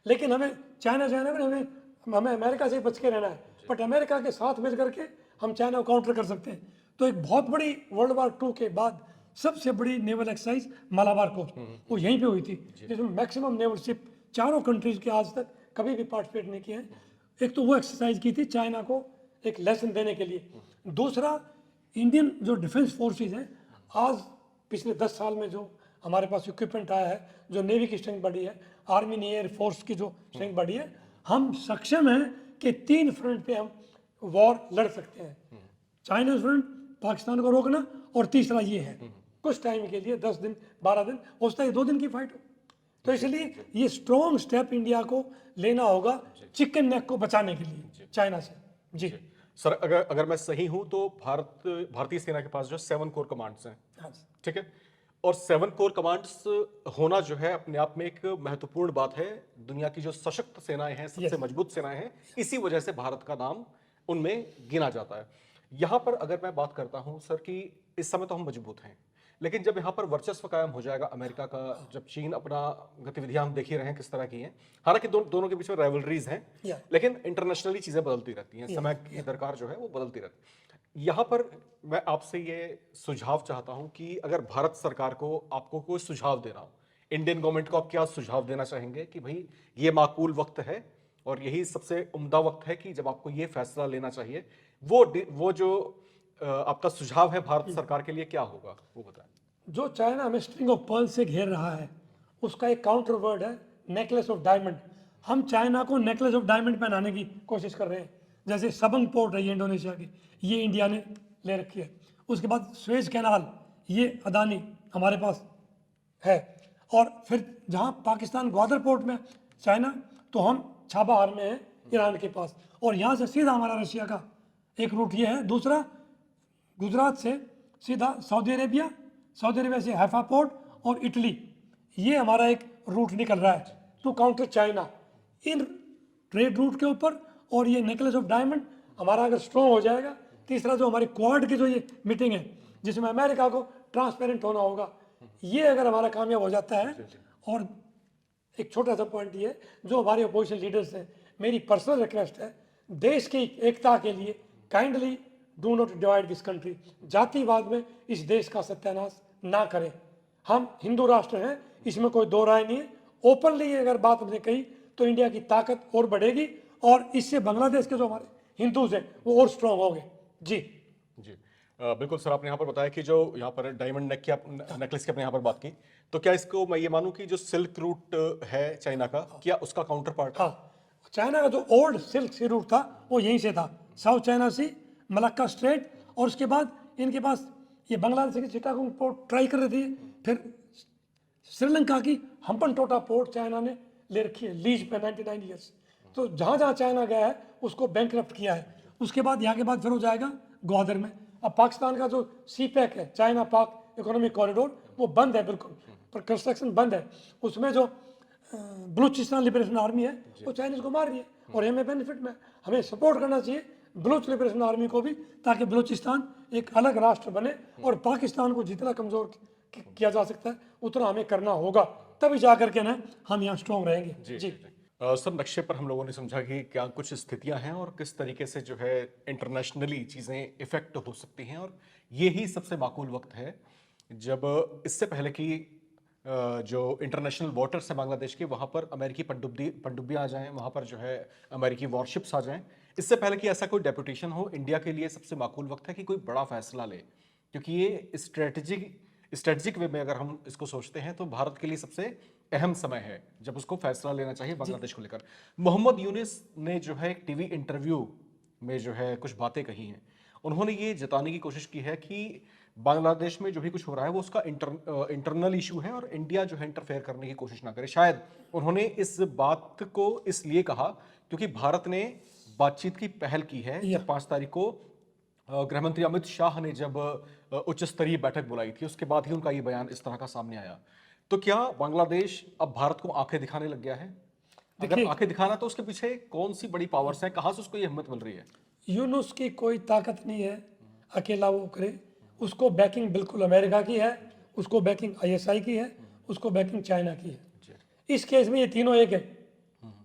लेकिन हमें चाइना में हमें अमेरिका से बच के रहना है, बट अमेरिका के साथ मिल करके हम चाइना को काउंटर कर सकते हैं। तो एक बहुत बड़ी वर्ल्ड वार 2 के बाद सबसे बड़ी नेवल एक्सरसाइज मालाबार कोस्ट वो यहीं पे हुई थी, जिसमें मैक्सिमम नेवल शिप चारों कंट्रीज के आज तक कभी भी पार्टिसिपेट नहीं किए हैं। एक तो वो एक्सरसाइज की थी चाइना को एक लेसन देने के लिए। दूसरा, इंडियन जो डिफेंस फोर्सेज हैं, आज पिछले 10 साल में जो हमारे पास इक्विपमेंट आया है, जो नेवी की स्ट्रेंथ बढ़ी है, आर्मी ने एयर फोर्स की जो स्ट्रेंथ बढ़ी है, हम सक्षम हैं कि 3 फ्रंट पे हम वॉर लड़ सकते हैं। चाइना फ्रंट, पाकिस्तान को रोकना, और तीसरा ये है कुछ टाइम के लिए 10 दिन 12 दिन हो सकता है 2 दिन की फाइट हो। तो इसलिए ये स्ट्रॉन्ग स्टेप इंडिया को लेना होगा चिकन नेक को बचाने के लिए चाइना से। जी सर, अगर मैं सही हूं तो भारतीय सेना के पास जो 7 कोर कमांड्स हैं, ठीक है, और 7 कोर कमांड्स होना जो है अपने आप में एक महत्वपूर्ण बात है। दुनिया की जो सशक्त सेनाएं हैं, सबसे मजबूत सेनाएं हैं, इसी वजह से भारत का नाम उनमें गिना जाता है। यहां पर अगर मैं बात करता हूं सर कि इस समय तो हम मजबूत हैं, लेकिन जब यहां पर वर्चस्व कायम हो जाएगा अमेरिका का, जब चीन अपना गतिविधियां हम देख ही रहे हैं किस तरह की हैं, हालांकि दोनों के बीच में राइवलरीज हैं, लेकिन इंटरनेशनली चीजें बदलती रहती हैं, समय की दरकार जो है वो बदलती रहती है। यहां पर मैं आपसे ये सुझाव चाहता हूं कि अगर भारत सरकार को आपको कोई सुझाव देना हो, इंडियन गवर्नमेंट को आप क्या सुझाव देना चाहेंगे कि भाई ये माकूल वक्त है और यही सबसे उम्दा वक्त है कि जब आपको ये फैसला लेना चाहिए, वो जो आपका सुझाव है भारत सरकार के लिए क्या होगा, वो बताएं। जो चाइना हमें स्ट्रिंग ऑफ पर्ल से घेर रहा है, उसका एक काउंटर वर्ड है नेकलेस ऑफ डायमंड। हम चाइना को नेकलेस ऑफ डायमंड पहनाने की कोशिश कर रहे हैं। जैसे सबंग पोर्ट है ये इंडोनेशिया की, ये इंडिया ने ले रखी है। उसके बाद स्वेज कैनाल, ये अदानी हमारे पास है। और फिर जहाँ पाकिस्तान ग्वादर पोर्ट में चाइना, तो हम छाबाहार में हैं ईरान के पास, और यहाँ से सीधा हमारा रशिया का एक रूट ये है। दूसरा, गुजरात से सीधा सऊदी अरेबिया से हैफा पोर्ट और इटली, ये हमारा एक रूट निकल रहा है टू काउंटर चाइना। इन ट्रेड रूट के ऊपर और ये नेकलेस ऑफ डायमंड हमारा अगर स्ट्रॉन्ग हो जाएगा, तीसरा जो हमारी क्वाड की जो ये मीटिंग है जिसमें अमेरिका को ट्रांसपेरेंट होना होगा, ये अगर हमारा कामयाब हो जाता है। और एक छोटा सा पॉइंट ये, जो हमारे अपोजिशन लीडर्स हैं, मेरी पर्सनल रिक्वेस्ट है, देश की एकता के लिए kindly do not divide this country. जातिवाद में इस देश का सत्यानाश ना करें। हम हिंदू राष्ट्र हैं, इसमें कोई दो राय नहीं है। ओपनली अगर बात हमने कही तो इंडिया की ताकत और बढ़ेगी, और इससे बांग्लादेश के जो हमारे हिंदूज हैं वो और स्ट्रॉन्ग होंगे। जी जी बिल्कुल सर, आपने यहाँ पर बताया कि जो यहाँ पर डायमंड नेकलेस की आपने यहाँ पर बात की, तो क्या इसको मैं ये मानूं कि जो सिल्क रूट है चाइना का, क्या उसका काउंटर पार्ट? हाँ, चाइना का जो ओल्ड सिल्क सी रूट था वो यहीं से था, साउथ चाइना सी, मलक्का स्ट्रेट, और उसके बाद इनके पास ये बांग्लादेश की चिटागोंग पोर्ट ट्राई कर रही थी। फिर श्रीलंका की हम्पनटोटा पोर्ट चाइना ने ले रखी है लीज पे 99 ईयर्स। तो जहाँ जहाँ चाइना गया है उसको बैंकरप्ट किया है। उसके बाद यहाँ के बाद फिर हो जाएगा ग्वादर में। अब पाकिस्तान का जो सी पैक है, चाइना पाक इकोनॉमिक कॉरिडोर, वो बंद है बिल्कुल, पर कंस्ट्रक्शन बंद है। उसमें जो बलूचिस्तान लिबरेशन आर्मी है वो चाइनीज को मार रही है, और हमें बेनिफिट में हमें सपोर्ट करना चाहिए बलूच लिबरेशन आर्मी को भी, ताकि बलूचिस्तान एक अलग राष्ट्र बने। और पाकिस्तान को जितना कमजोर किया जा सकता है उतना हमें करना होगा, तभी जाकर के ना हम यहाँ स्ट्रॉन्ग रहेंगे। जी सर, नक्शे पर हम लोगों ने समझा कि क्या कुछ स्थितियां हैं और किस तरीके से जो है इंटरनेशनली चीज़ें इफेक्ट हो सकती हैं, और ये ही सबसे माकूल वक्त है जब इससे पहले कि जो इंटरनेशनल वाटर्स है बांग्लादेश के, वहां पर अमेरिकी पनडुब्बियां आ जाएं, वहां पर जो है अमेरिकी वॉरशिप्स आ जाएं, इससे पहले कि ऐसा कोई डेपुटेशन हो, इंडिया के लिए सबसे माकूल वक्त है कि कोई बड़ा फैसला ले, क्योंकि ये स्ट्रेटजिक वे में अगर हम इसको सोचते हैं तो भारत के लिए सबसे अहम समय है जब उसको फैसला लेना चाहिए बांग्लादेश को लेकर। मोहम्मद यूनिस ने जो है एक टीवी इंटरव्यू में जो है कुछ बातें कही हैं। उन्होंने ये जताने की कोशिश की है कि बांग्लादेश में जो भी कुछ हो रहा है वो उसका इंटरनल इशू है और इंडिया जो है इंटरफेयर करने की कोशिश ना करे। शायद उन्होंने इस बात को इसलिए कहा क्योंकि भारत ने बातचीत की पहल की है। जब 5 तारीख को गृहमंत्री अमित शाह ने जब उच्च स्तरीय बैठक बुलाई थी, उसके बाद ही उनका ये बयान इस तरह का सामने आया। तो क्या बांग्लादेश अब भारत को आंखें दिखाने लग गया है? अगर आंखें दिखाना तो उसके पीछे कौन सी बड़ी पावर्स हैं, कहां से उसको ये हिम्मत मिल रही है? यूनुस की कोई ताकत नहीं है अकेला वो करे। उसको बैकिंग बिल्कुल अमेरिका की है, उसको बैकिंग आईएसआई की है, उसको बैकिंग चाइना की है। इस केस में ये तीनों एक है,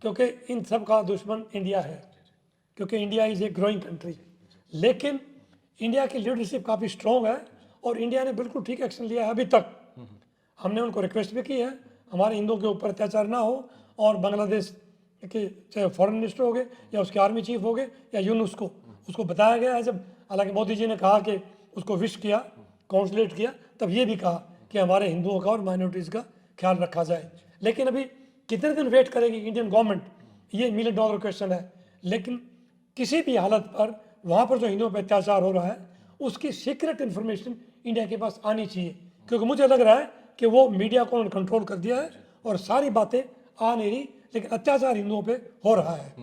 क्योंकि इन सब का दुश्मन इंडिया है, क्योंकि India is a growing country. लेकिन इंडिया की लीडरशिप काफ़ी स्ट्रॉन्ग है और इंडिया ने बिल्कुल ठीक एक्शन लिया है। अभी तक हमने उनको रिक्वेस्ट भी की है हमारे हिंदुओं के ऊपर अत्याचार ना हो, और बांग्लादेश के चाहे फॉरेन मिनिस्टर हो गए या उसके आर्मी चीफ हो गए या यूनुस को, उसको बताया गया है। जब हालांकि मोदी जी ने कहा कि उसको विश किया, कॉन्सुलेट किया, तब ये भी कहा कि हमारे हिंदुओं का और माइनॉरिटीज़ का ख्याल रखा जाए। लेकिन अभी कितने दिन वेट करेगी इंडियन गवर्नमेंट, ये $1 मिलियन क्वेश्चन है। लेकिन किसी भी हालत पर वहाँ पर जो हिंदुओं पर अत्याचार हो रहा है उसकी सीक्रेट इन्फॉर्मेशन इंडिया के पास आनी चाहिए, क्योंकि मुझे लग रहा है कि वो मीडिया को उन्होंने कंट्रोल कर दिया है और सारी बातें आ नहीं रही, लेकिन अत्याचार हिंदुओं पे हो रहा है।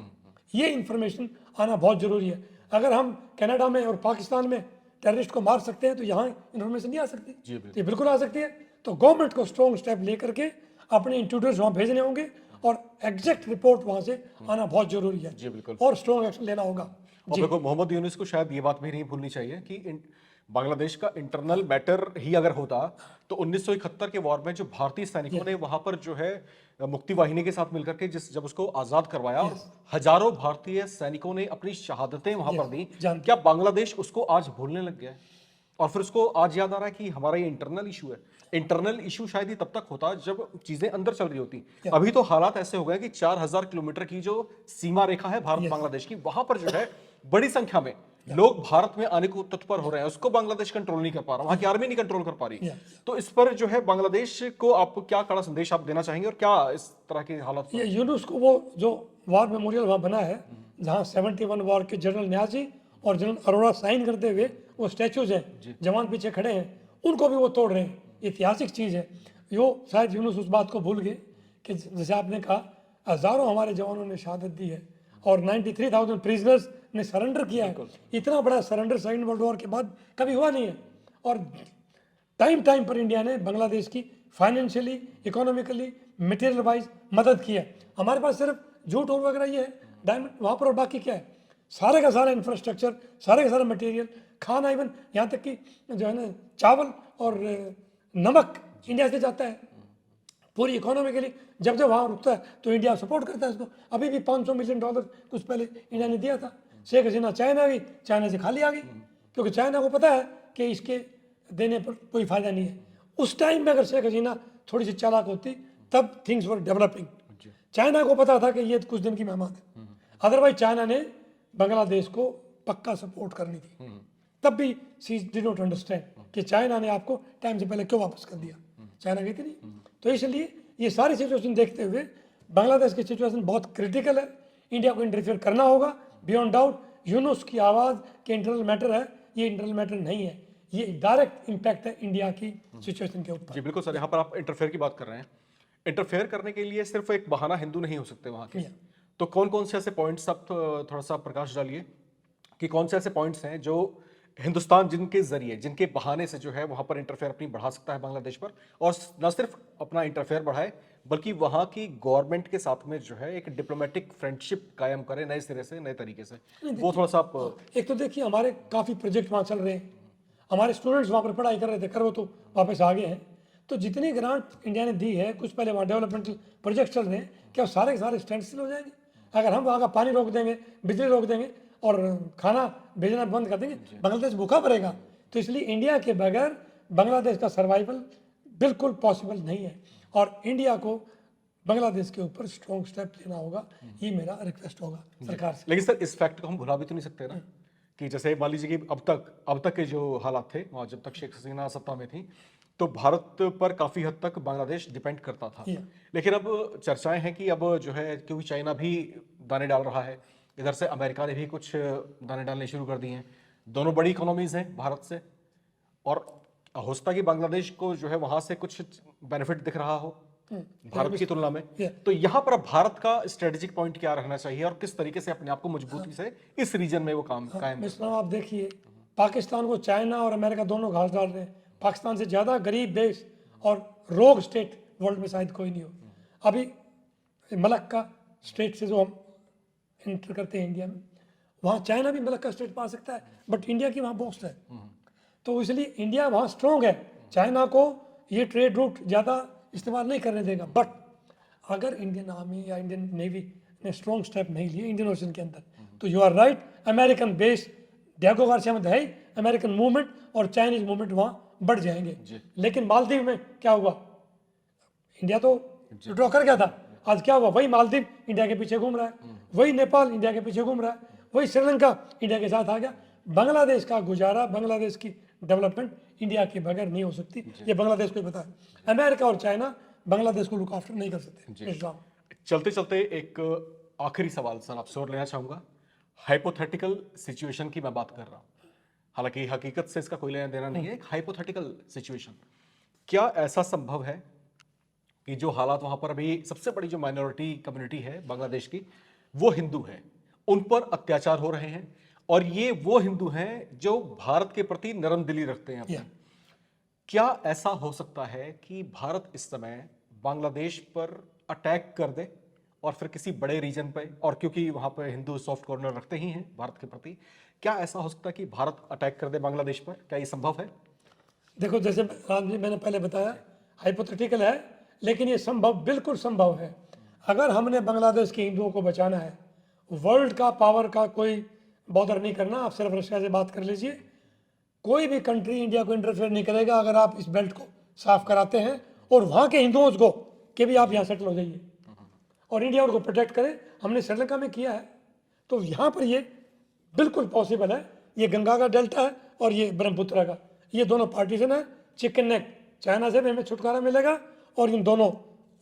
ये इन्फॉर्मेशन आना बहुत जरूरी है। अगर हम कनाडा में और पाकिस्तान में टेररिस्ट को मार सकते हैं तो यहाँ इन्फॉर्मेशन नहीं आ सकती? तो ये बिल्कुल आ सकती है। तो गवर्नमेंट को स्ट्रॉन्ग स्टेप लेकर के अपने इंट्यूटर्स वहाँ भेजने होंगे और एग्जैक्ट रिपोर्ट वहाँ से आना बहुत जरूरी है। जी बिल्कुल। और स्ट्रॉन्ग एक्शन लेना होगा। और देखो, मोहम्मद यूनुस को शायद ये बात भी नहीं भूलनी चाहिए कि बांग्लादेश का इंटरनल मैटर ही अगर होता तो 1971 के वॉर में जो भारतीय सैनिकों ने वहां पर जो है मुक्ति वाहिनी के साथ मिलकर के जब उसको आजाद करवाया, हजारों भारतीय सैनिकों ने अपनी शहादतें वहां पर दी। क्या बांग्लादेश उसको आज भूलने लग गया है और फिर उसको आज याद आ रहा है कि हमारा ये इंटरनल इशू है? इंटरनल इशू शायद ही तब तक होता जब चीजें अंदर चल रही होती। अभी तो हालात ऐसे हो गए कि 4000 किलोमीटर की जो सीमा रेखा है भारत बांग्लादेश की, वहां पर जो है बड़ी संख्या में लोग भारत में आने को तत्पर हो रहे हैं। उसको बांग्लादेश कंट्रोल नहीं कर पा रहा, वहां की आर्मी नहीं कंट्रोल कर पा रही। तो इस पर जो है बांग्लादेश को आप क्या कड़ा संदेश आप देना चाहेंगे और क्या इस तरह की हालत? ये यूनुस को वो जो वॉर मेमोरियल वहाँ बना है जहाँ 71 वॉर के जनरल न्याजी और जनरल अरोड़ा साइन करते हुए वो स्टैचूज हैं, जवान पीछे खड़े हैं, उनको भी वो तोड़ रहे हैं। ऐतिहासिक चीज़ है। यो शायद यूनुस उस बात को भूल गए कि जैसे आपने कहा हजारों हमारे जवानों ने शहादत दी है और 93,000 प्रिजनर्स ने सरेंडर किया है। इतना बड़ा सरेंडर सेकंड वर्ल्ड वॉर के बाद कभी हुआ नहीं है। और टाइम टाइम पर इंडिया ने बांग्लादेश की फाइनेंशियली, इकोनॉमिकली, मटेरियल वाइज मदद की है। हमारे पास सिर्फ झूठ और वगैरह ये है डायमंड वहाँ पर, और बाकी क्या है? सारे का सारा इंफ्रास्ट्रक्चर, सारे का सारा मटेरियल, खाना, इवन यहाँ तक कि जो है ना चावल और नमक इंडिया से जाता है पूरी इकोनॉमी के लिए। जब जब वहाँ रुकता है तो इंडिया सपोर्ट करता है उसको। अभी भी $500 मिलियन कुछ पहले इंडिया ने दिया था। शेख हसीना चाइना गई, चाइना से खाली आ गई, क्योंकि चाइना को पता है कि इसके देने पर कोई फायदा नहीं है। उस टाइम में अगर शेख हसीना थोड़ी सी चालाक होती तब थिंग्स वर डेवलपिंग। चाइना को पता था कि ये कुछ दिन की मेहमान है, अदरवाइज चाइना ने बांग्लादेश को पक्का सपोर्ट करनी थी। तब भी शी डिड नॉट अंडरस्टैंड कि चाइना ने आपको टाइम से पहले क्यों वापस कर दिया। चाइना गई थी नहीं। तो इसलिए ये सारी सिचुएशन देखते हुए बांग्लादेश की सिचुएशन बहुत क्रिटिकल है। इंडिया को इंटरफेयर करना होगा बियॉन्ड डाउट। यूनुस की आवाज़ के इंटरनल मैटर है, ये इंटरनल मैटर नहीं है, ये डायरेक्ट इम्पैक्ट है इंडिया की सिचुएशन के ऊपर। जी बिल्कुल सर, यहाँ पर आप इंटरफेयर की बात कर रहे हैं। इंटरफेयर करने के लिए सिर्फ एक बहाना हिंदू नहीं हो सकते वहाँ के। तो कौन कौन से ऐसे पॉइंट्स आप थोड़ा सा प्रकाश डालिए कि कौन से ऐसे पॉइंट्स हैं जो हिंदुस्तान जिनके जरिए, जिनके बहाने से जो है वहां पर इंटरफेयर अपनी बढ़ा सकता है बांग्लादेश पर, और न सिर्फ अपना इंटरफेयर बढ़ाए बल्कि वहां की गवर्नमेंट के साथ में जो है एक डिप्लोमेटिक फ्रेंडशिप कायम करे नए सिरे से, नए तरीके से। वो थोड़ा सा आप एक तो देखिए हमारे काफ़ी प्रोजेक्ट वहाँ चल रहे हैं, हमारे स्टूडेंट्स वहाँ पर पढ़ाई कर रहे थे, कर वो तो वापस आ गए हैं। तो जितनी ग्रांट इंडिया ने दी है, कुछ पहले वहाँ डेवलपमेंटल प्रोजेक्ट चल रहे हैं, क्या सारे के सारे स्टैंड स्टिल हो जाएंगे? अगर हम वहाँ का पानी रोक देंगे, बिजली रोक देंगे और खाना भेजना बंद कर देंगे, बांग्लादेश भूखा पड़ेगा। तो इसलिए इंडिया के बगैर बांग्लादेश का सर्वाइवल बिल्कुल पॉसिबल नहीं है और इंडिया को बांग्लादेश के ऊपर स्ट्रॉन्ग स्टेप लेना होगा। ये मेरा रिक्वेस्ट होगा सरकार से। लेकिन सर इस फैक्ट को हम भुला भी तो नहीं सकते ना कि जैसे मान लीजिए कि अब तक के जो हालात थे वहाँ जब तक शेख हसीना सत्ता में थी तो भारत पर काफी हद तक बांग्लादेश डिपेंड करता था। Yeah. लेकिन अब चर्चाएं हैं कि अब जो है क्योंकि चाइना भी दाने डाल रहा है, इधर से अमेरिका ने भी कुछ दाने डालने शुरू कर दिए हैं, दोनों बड़ी इकोनॉमीज हैं भारत से, और हो सकता है कि बांग्लादेश को जो है वहां से कुछ बेनिफिट दिख रहा हो भारत की तुलना में। Yeah. तो यहाँ पर अब भारत का स्ट्रेटेजिक पॉइंट क्या रहना चाहिए और किस तरीके से अपने आप को मजबूती से इस रीजन में वो काम कायम मिस्टर आप देखिए, पाकिस्तान को चाइना और अमेरिका दोनों घास डाल रहे हैं। पाकिस्तान से ज़्यादा गरीब देश और रोग स्टेट वर्ल्ड में शायद कोई नहीं हो। अभी मलक्का स्टेट से जो हम एंटर करते हैं इंडिया में, वहाँ चाइना भी मलक्का स्टेट पा सकता है, बट इंडिया की वहाँ बोस्ट है। तो इसलिए इंडिया वहाँ स्ट्रॉन्ग है, चाइना को ये ट्रेड रूट ज़्यादा इस्तेमाल नहीं करने देगा। बट अगर इंडियन आर्मी या इंडियन नेवी ने स्ट्रॉन्ग स्टेप नहीं लिए इंडियन ओशन के अंदर, तो you are right, American base Diego Garcia में है ही, अमेरिकन मूवमेंट और चाइनीज मूवमेंट वहाँ बढ़ जाएंगे। लेकिन मालदीव में क्या हुआ, इंडिया तो विड्रॉ कर गया था, आज क्या हुआ, वही मालदीव इंडिया के पीछे घूम रहा है, वही नेपाल इंडिया के पीछे घूम रहा है, वही श्रीलंका इंडिया के साथ आ गया। बांग्लादेश का गुजारा, बांग्लादेश की डेवलपमेंट इंडिया के बगैर नहीं हो सकती, ये बांग्लादेश को ही पता है। अमेरिका और चाइना बांग्लादेश को लुक आफ्टर नहीं कर सकते। इस्लाम चलते चलते एक आखिरी सवाल सर आपसे और लेना चाहूंगा। हाइपोथेटिकल सिचुएशन की मैं बात कर रहा हूं, हालांकि हकीकत से इसका कोई लेना देना नहीं है, एक हाइपोथेटिकल सिचुएशन। क्या ऐसा संभव है कि जो हालात वहां पर अभी सबसे बड़ी जो माइनॉरिटी कम्युनिटी है बांग्लादेश की, वो हिंदू है, उन पर अत्याचार हो रहे हैं और ये वो हिंदू हैं जो भारत के प्रति नरम दिली रखते हैं अपनी। क्या ऐसा हो सकता है कि भारत इस समय बांग्लादेश पर अटैक कर दे और फिर किसी बड़े रीजन पे, और क्योंकि वहां पर हिंदू सॉफ्ट कॉर्नर रखते ही हैं भारत के प्रति, क्या ऐसा हो सकता है कि भारत अटैक कर दे बांग्लादेश पर? क्या ये संभव है? देखो, जैसे राम जी मैंने पहले बताया, हाइपोथेटिकल है, लेकिन ये संभव, बिल्कुल संभव है। अगर हमने बांग्लादेश के हिंदुओं को बचाना है, वर्ल्ड का पावर का कोई बॉदर नहीं करना, आप सिर्फ रशिया से बात कर लीजिए, कोई भी कंट्री इंडिया को इंटरफेयर नहीं करेगा अगर आप इस बेल्ट को साफ कराते हैं और वहाँ के हिंदुओं को कि भी आप यहाँ सेटल हो जाइए और इंडिया उनको प्रोटेक्ट करे। हमने श्रीलंका में किया है, तो यहाँ पर ये बिल्कुल पॉसिबल है। ये गंगा का डेल्टा है और ये ब्रह्मपुत्र का, ये दोनों पार्टीशन है, चिकन नेक। चाइना से भी हमें छुटकारा मिलेगा और इन दोनों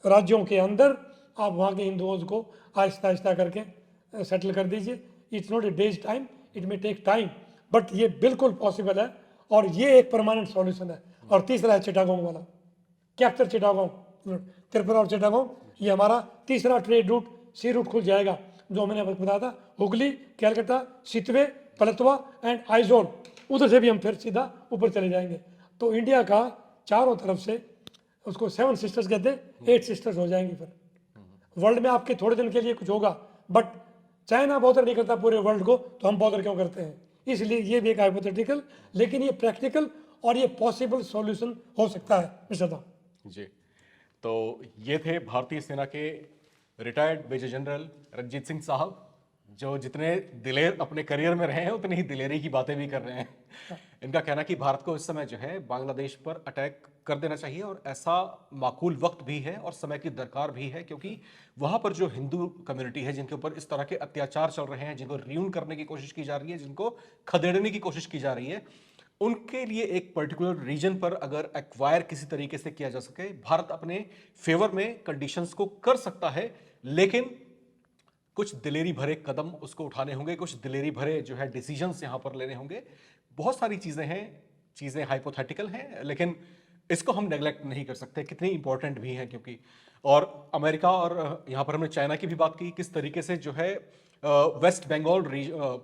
राज्यों के अंदर आप वहाँ के हिंदुओं को आहिस्ता आहिस्ता करके सेटल कर दीजिए। It's not a day's time, it may take time, but ये बिल्कुल पॉसिबल है और ये एक परमानेंट सॉल्यूशन है। और तीसरा है चिटागोंग वाला, कैप्चर चिटागोंग, त्रिपुरा और चिटागोंग, ये हमारा तीसरा ट्रेड रूट, सी रूट खुल जाएगा, जो मैंने बताया था, हुगली, कैलकाटा, सितवे, पलतवा एंड आइजोल, उधर से भी हम फिर सीधा ऊपर चले जाएंगे। तो इंडिया का चारों तरफ से, उसको 7 सिस्टर्स कहते हैं, 8 सिस्टर्स हो जाएंगी। फिर वर्ल्ड में आपके थोड़े दिन के लिए कुछ होगा, बट चाइना बॉदर नहीं करता पूरे वर्ल्ड को, तो हम बॉदर क्यों करते हैं? इसलिए ये भी एक हाइपोथेटिकल, लेकिन ये प्रैक्टिकल और ये पॉसिबल सॉल्यूशन हो सकता है मिस्टर दा जी। तो ये थे भारतीय सेना के retired major general Ranjit Singh sahab, जो जितने दिलेर अपने करियर में रहे हैं उतनी ही दिलेरी की बातें भी कर रहे हैं। इनका कहना कि भारत को इस समय जो है बांग्लादेश पर अटैक कर देना चाहिए और ऐसा माकूल वक्त भी है और समय की दरकार भी है, क्योंकि वहां पर जो हिंदू कम्युनिटी है जिनके ऊपर इस तरह के अत्याचार चल रहे हैं, जिनको रियून करने की कोशिश की जा रही है, जिनको खदेड़ने की कोशिश की जा रही है, उनके लिए एक पर्टिकुलर रीजन पर अगर एक्वायर किसी तरीके से किया जा सके, भारत अपने फेवर में कंडीशंस को कर सकता है। लेकिन कुछ दिलेरी भरे कदम उसको उठाने होंगे, कुछ दिलेरी भरे जो है डिसीजंस यहां पर लेने होंगे। बहुत सारी चीजें हैं, चीजें हाइपोथेटिकल हैं, लेकिन इसको हम नेग्लेक्ट नहीं कर सकते, कितनी इंपॉर्टेंट भी है। क्योंकि और अमेरिका और यहाँ पर हमने चाइना की भी बात की, किस तरीके से जो है वेस्ट बंगाल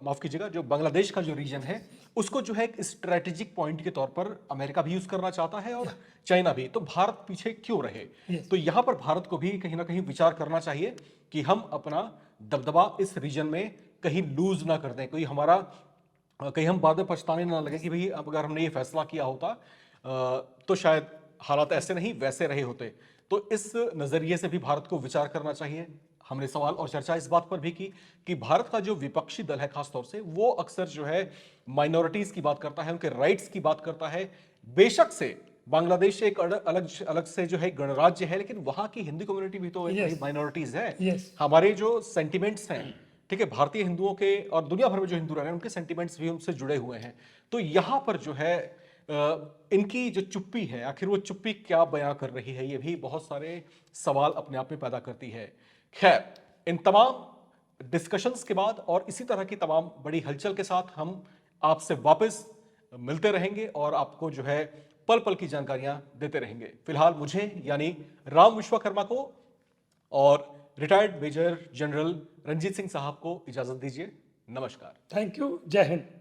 माफ कीजिएगा, जो बांग्लादेश का जो रीजन है उसको जो है एक स्ट्रेटेजिक पॉइंट के तौर पर अमेरिका भी यूज करना चाहता है और चाइना भी, तो भारत पीछे क्यों रहे? तो यहाँ पर भारत को भी कहीं ना कहीं विचार करना चाहिए कि हम अपना दबदबा इस रीजन में कहीं लूज ना कर दें, कोई हमारा कहीं हम बाद में पछताने ना लगे कि भाई अगर हमने ये फैसला किया होता तो शायद हालात ऐसे नहीं वैसे रहे होते। तो इस नजरिए से भी भारत को विचार करना चाहिए। हमने सवाल और चर्चा इस बात पर भी की कि भारत का जो विपक्षी दल है खासतौर से, वो अक्सर जो है माइनॉरिटीज की बात करता है, उनके राइट्स की बात करता है, बेशक से बांग्लादेश एक अलग अलग से जो है गणराज्य है, लेकिन वहां की हिंदी कम्युनिटी भी तो Yes. एक माइनॉरिटीज है। Yes. हमारे जो सेंटिमेंट्स हैं, ठीक है, भारतीय हिंदुओं के और दुनिया भर में जो हिंदू रह रहे हैं उनके सेंटिमेंट्स भी उनसे जुड़े हुए हैं। तो यहाँ पर जो है इनकी जो चुप्पी है, आखिर वो चुप्पी क्या बयां कर रही है, ये भी बहुत सारे सवाल अपने आप में पैदा करती है। खैर, इन तमाम डिस्कशंस के बाद और इसी तरह की तमाम बड़ी हलचल के साथ हम आपसे वापस मिलते रहेंगे और आपको जो है पल पल की जानकारियां देते रहेंगे। फिलहाल मुझे यानी राम विश्वकर्मा को और retired major general Ranjit Singh sahab को इजाजत दीजिए। नमस्कार। Thank you. जय हिंद।